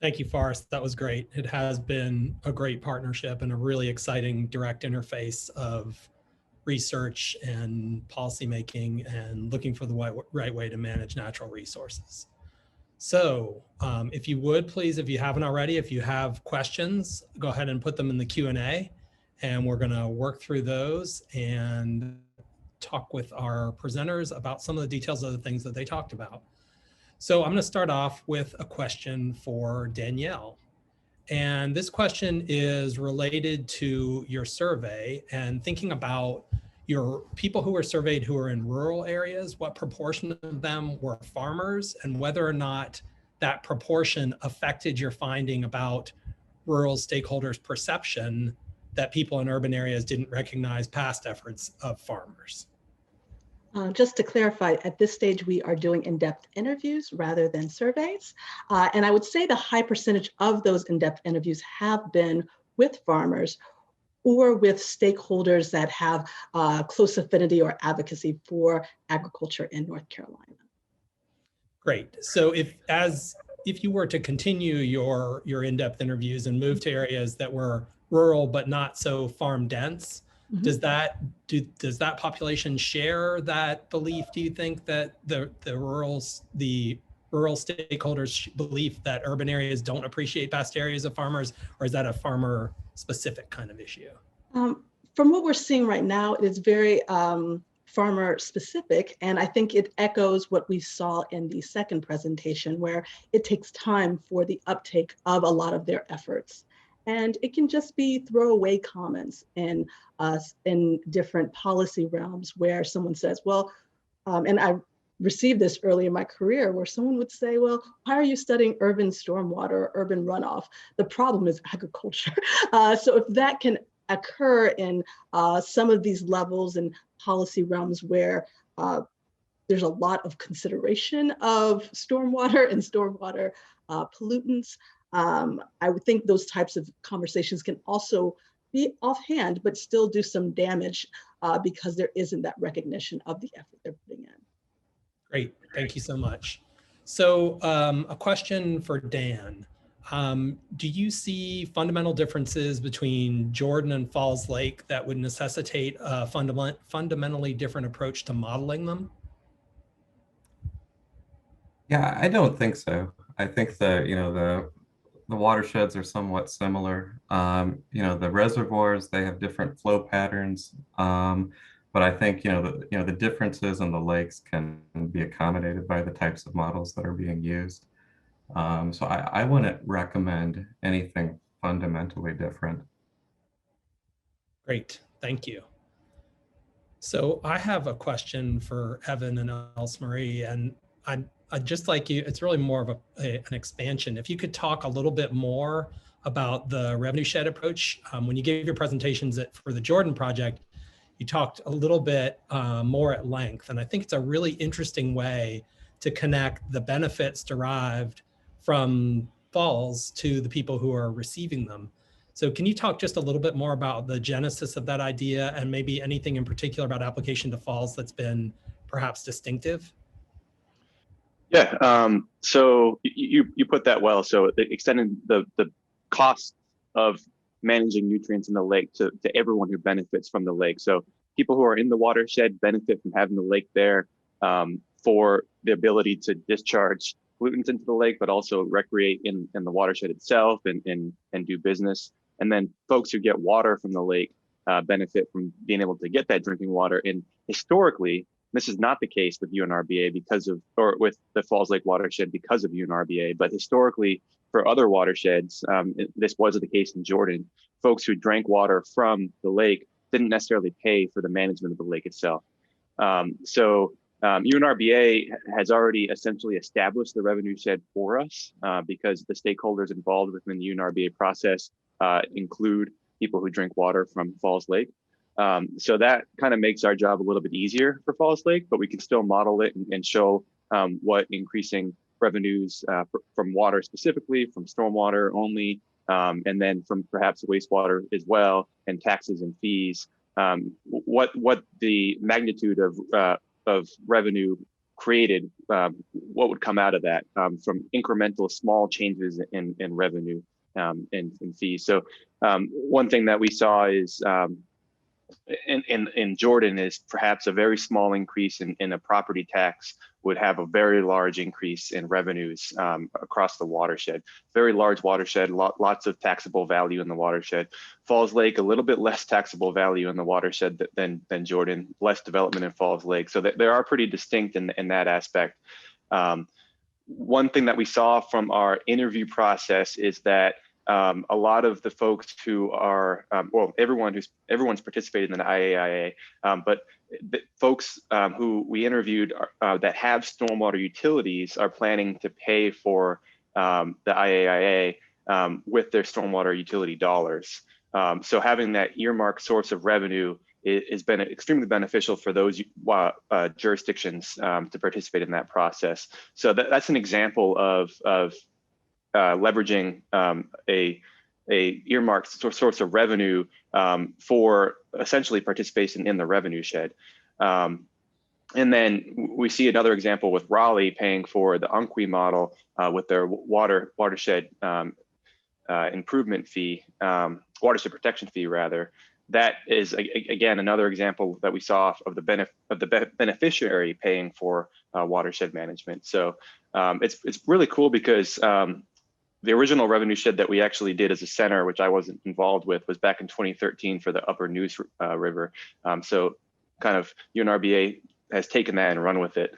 Thank you, Forrest. That was great. It has been a great partnership and a really exciting direct interface of research and policymaking and looking for the right way to manage natural resources. So if you would, please, if you haven't already, if you have questions, go ahead and put them in the Q&A, and we're going to work through those and talk with our presenters about some of the details of the things that they talked about. So I'm going to start off with a question for Danielle. And this question is related to your survey and thinking about your people who were surveyed who are in rural areas, what proportion of them were farmers, and whether or not that proportion affected your finding about rural stakeholders' perception that people in urban areas didn't recognize past efforts of farmers. Just to clarify, at this stage, we are doing in-depth interviews rather than surveys. And I would say the high percentage of those in-depth interviews have been with farmers or with stakeholders that have close affinity or advocacy for agriculture in North Carolina. Great. So if you were to continue your in-depth interviews and move to areas that were rural but not so farm dense, does that population share that belief? Do you think that the rural stakeholders' belief that urban areas don't appreciate past areas of farmers, or is that a farmer specific kind of issue? From what we're seeing right now, it is very farmer specific, and I think it echoes what we saw in the second presentation, where it takes time for the uptake of a lot of their efforts. And it can just be throwaway comments in different policy realms where someone says, well, and I received this early in my career where someone would say, well, why are you studying urban stormwater or urban runoff? The problem is agriculture. So if that can occur in some of these levels and policy realms where there's a lot of consideration of stormwater and stormwater pollutants, I would think those types of conversations can also be offhand, but still do some damage because there isn't that recognition of the effort they're putting in. Great, thank you so much. So a question for Dan. Do you see fundamental differences between Jordan and Falls Lake that would necessitate a fundamentally different approach to modeling them? Yeah, I don't think so. I think the watersheds are somewhat similar. The reservoirs, they have different flow patterns. But I think the differences in the lakes can be accommodated by the types of models that are being used. So I wouldn't recommend anything fundamentally different. Great, thank you. So I have a question for Evan and Else Marie, and I'd just like you, it's really more of an expansion. If you could talk a little bit more about the revenue shed approach. When you gave your presentations for the Jordan project, you talked a little bit more at length, and I think it's a really interesting way to connect the benefits derived from falls to the people who are receiving them. So can you talk just a little bit more about the genesis of that idea and maybe anything in particular about application to falls that's been perhaps distinctive? Yeah, so you put that well. So extending the cost of managing nutrients in the lake to everyone who benefits from the lake. So people who are in the watershed benefit from having the lake there for the ability to discharge pollutants into the lake, but also recreate in the watershed itself and do business. And then folks who get water from the lake benefit from being able to get that drinking water. And historically, this is not the case with UNRBA or with the Falls Lake watershed because of UNRBA, but historically for other watersheds, this wasn't the case in Jordan. Folks who drank water from the lake didn't necessarily pay for the management of the lake itself. So UNRBA has already essentially established the revenue shed for us because the stakeholders involved within the UNRBA process include people who drink water from Falls Lake. So that kind of makes our job a little bit easier for Falls Lake, but we can still model it and show what increasing revenues from water specifically, from stormwater only, and then from perhaps wastewater as well, and taxes and fees, what the magnitude of revenue created, what would come out of that from incremental small changes in revenue and fees. So one thing that we saw is in Jordan is perhaps a very small increase in a property tax would have a very large increase in revenues across the watershed. Very large watershed, lots of taxable value in the watershed. Falls Lake, a little bit less taxable value in the watershed than Jordan, less development in Falls Lake. So they are pretty distinct in that aspect. One thing that we saw from our interview process is that a lot of the folks who are, well, everyone's participated in the IAIA, but the folks who we interviewed that have stormwater utilities are planning to pay for the IAIA with their stormwater utility dollars. So having that earmarked source of revenue has been extremely beneficial for those jurisdictions to participate in that process. So that's an example of leveraging a earmarked source of revenue for essentially participation in the revenue shed. And then we see another example with Raleigh paying for the UNCWI model with their watershed improvement fee, watershed protection fee rather. That is again another example that we saw of the beneficiary paying for watershed management. So it's really cool because the original revenue shed that we actually did as a center, which I wasn't involved with, was back in 2013 for the Upper Neuse River. So kind of UNRBA has taken that and run with it.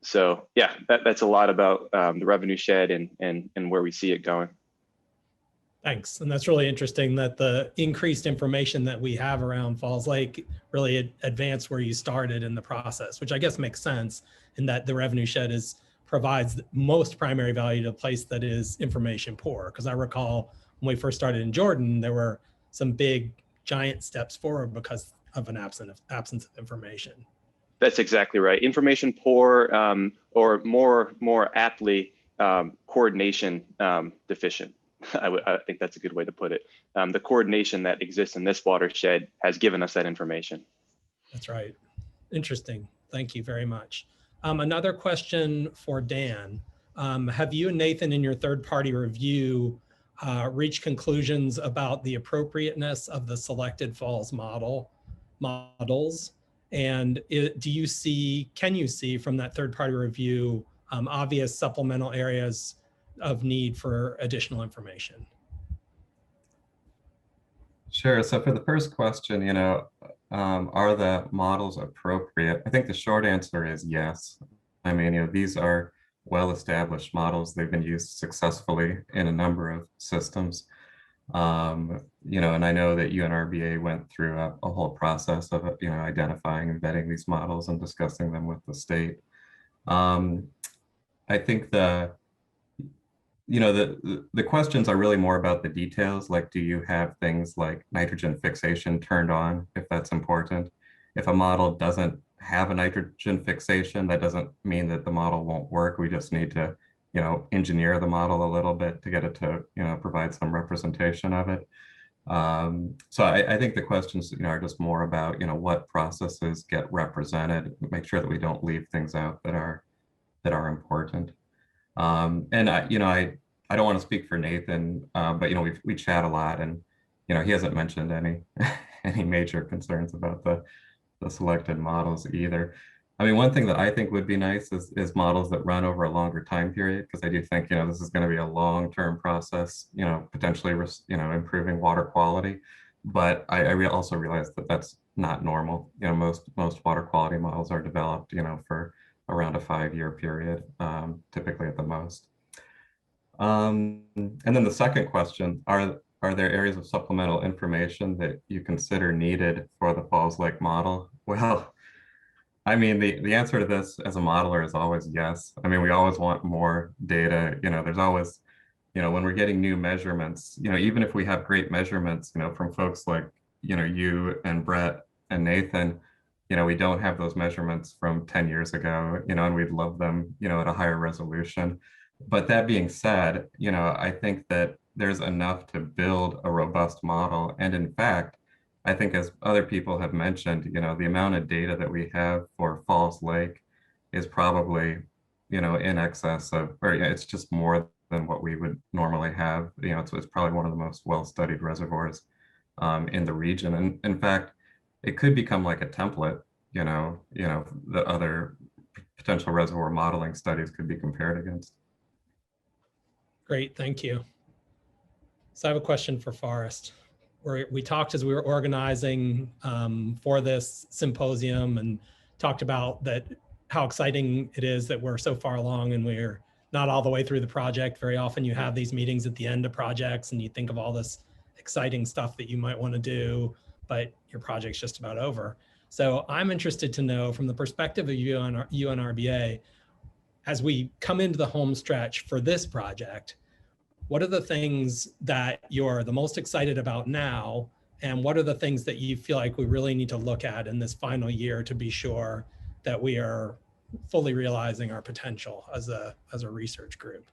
So yeah, that's a lot about the revenue shed and where we see it going. Thanks. And that's really interesting that the increased information that we have around Falls Lake really advanced where you started in the process, which I guess makes sense in that the revenue shed provides most primary value to a place that is information poor. Because I recall when we first started in Jordan, there were some big giant steps forward because of an absence of information. That's exactly right. Information poor, or more aptly, coordination deficient. I think that's a good way to put it. The coordination that exists in this watershed has given us that information. That's right. Interesting. Thank you very much. Another question for Dan. Have you and Nathan in your third-party review reached conclusions about the appropriateness of the selected falls models? And can you see from that third-party review obvious supplemental areas of need for additional information? Sure. So for the first question, are the models appropriate? I think the short answer is yes. I mean, these are well-established models. They've been used successfully in a number of systems. And I know that UNRBA went through a whole process of, identifying and vetting these models and discussing them with the state. I think the questions are really more about the details, like do you have things like nitrogen fixation turned on, if that's important. If a model doesn't have a nitrogen fixation, that doesn't mean that the model won't work. We just need to, engineer the model a little bit to get it to, provide some representation of it. So I think the questions, are just more about, what processes get represented, make sure that we don't leave things out that are important. And I don't want to speak for Nathan, but we chat a lot, and he hasn't mentioned any major concerns about the selected models either. I mean, one thing that I think would be nice is models that run over a longer time period, because I do think this is going to be a long-term process, potentially improving water quality. But I also realize that that's not normal. Most water quality models are developed for around a 5-year period, typically at the most. And then the second question, are there areas of supplemental information that you consider needed for the Falls Lake model? Well, I mean, the answer to this as a modeler is always yes. I mean, we always want more data. There's always, when we're getting new measurements, even if we have great measurements, from folks like, you and Brett and Nathan, we don't have those measurements from 10 years ago, and we'd love them, at a higher resolution. But that being said, I think that there's enough to build a robust model. And in fact, I think as other people have mentioned, the amount of data that we have for Falls Lake is probably, in excess of, or it's just more than what we would normally have. It's probably one of the most well-studied reservoirs in the region. And in fact, it could become like a template, that other potential reservoir modeling studies could be compared against. Great, thank you. So I have a question for Forrest. We talked as we were organizing for this symposium and talked about that how exciting it is that we're so far along and we're not all the way through the project. Very often you have these meetings at the end of projects and you think of all this exciting stuff that you might want to do, but your project's just about over. So I'm interested to know from the perspective of UNRBA, as we come into the home stretch for this project, what are the things that you're the most excited about now? And what are the things that you feel like we really need to look at in this final year to be sure that we are fully realizing our potential as a research group?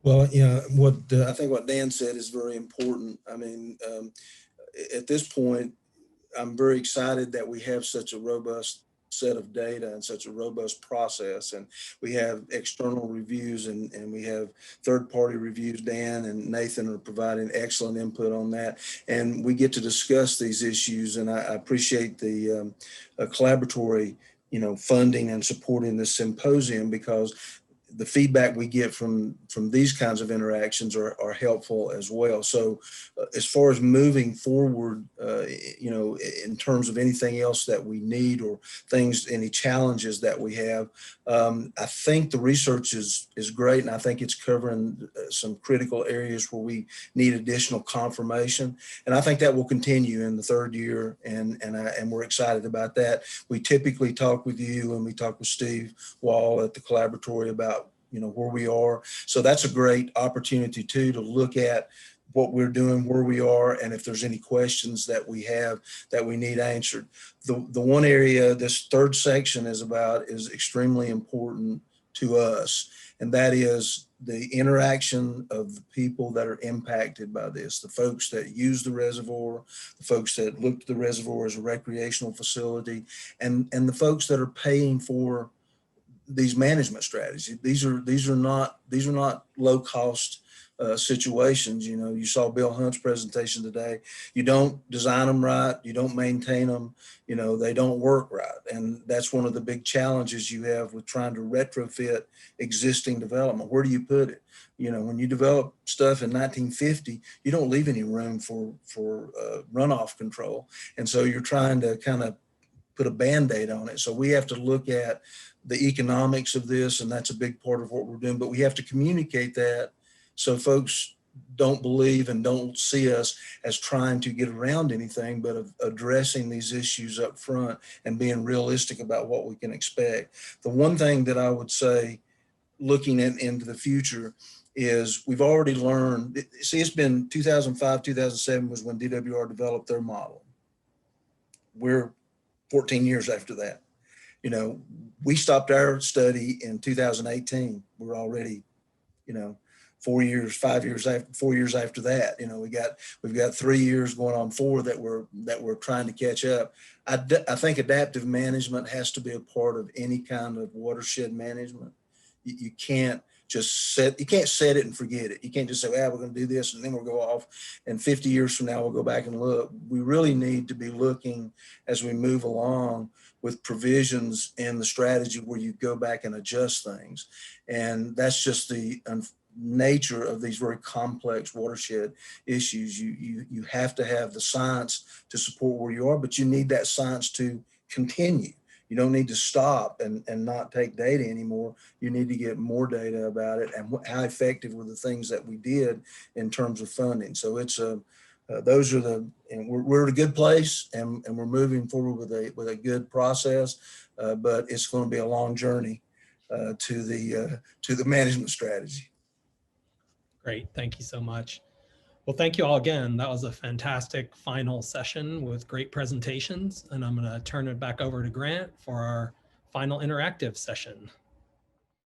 Well, I think what Dan said is very important. I mean, at this point, I'm very excited that we have such a robust set of data and such a robust process, and we have external reviews and we have third-party reviews. Dan and Nathan are providing excellent input on that, and we get to discuss these issues, and I appreciate the collaboratory funding and supporting this symposium, because the feedback we get from these kinds of interactions are helpful as well. So as far as moving forward, in terms of anything else that we need or any challenges that we have, I think the research is great, and I think it's covering some critical areas where we need additional confirmation. And I think that will continue in the third year, and we're excited about that. We typically talk with you and we talk with Steve Wall at the collaboratory about where we are. So that's a great opportunity too, to look at what we're doing, where we are, and if there's any questions that we have that we need answered. The one area this third section is about is extremely important to us, and that is the interaction of the people that are impacted by this, the folks that use the reservoir, the folks that look at the reservoir as a recreational facility, and the folks that are paying for these management strategies. These are not low cost situations. You saw Bill Hunt's presentation today. You don't design them right, you don't maintain them, they don't work right. And that's one of the big challenges you have with trying to retrofit existing development. Where do you put it? When you develop stuff in 1950, you don't leave any room for runoff control. And so you're trying to kind of put a Band-Aid on it. So we have to look at the economics of this, and that's a big part of what we're doing, but we have to communicate that so folks don't believe and don't see us as trying to get around anything, but of addressing these issues up front and being realistic about what we can expect. The one thing that I would say, looking into the future, is we've already learned, it's been 2005, 2007 was when DWR developed their model. We're 14 years after that. We stopped our study in 2018. We're already, 4 years, 5 years after, 4 years after that. We've got 3 years going on 4 that we're trying to catch up. I think adaptive management has to be a part of any kind of watershed management. You can't just set it and forget it. You can't just say, we're going to do this and then we'll go off, and 50 years from now we'll go back and look. We really need to be looking as we move along with provisions in the strategy where you go back and adjust things. And that's just the nature of these very complex watershed issues. You have to have the science to support where you are, but you need that science to continue. You don't need to stop and not take data anymore. You need to get more data about it and how effective were the things that we did in terms of funding. So it's those are and we're at a good place, and we're moving forward with a good process, but it's going to be a long journey to the management strategy. Great, thank you so much. Well, thank you all again. That was a fantastic final session with great presentations, and I'm going to turn it back over to Grant for our final interactive session.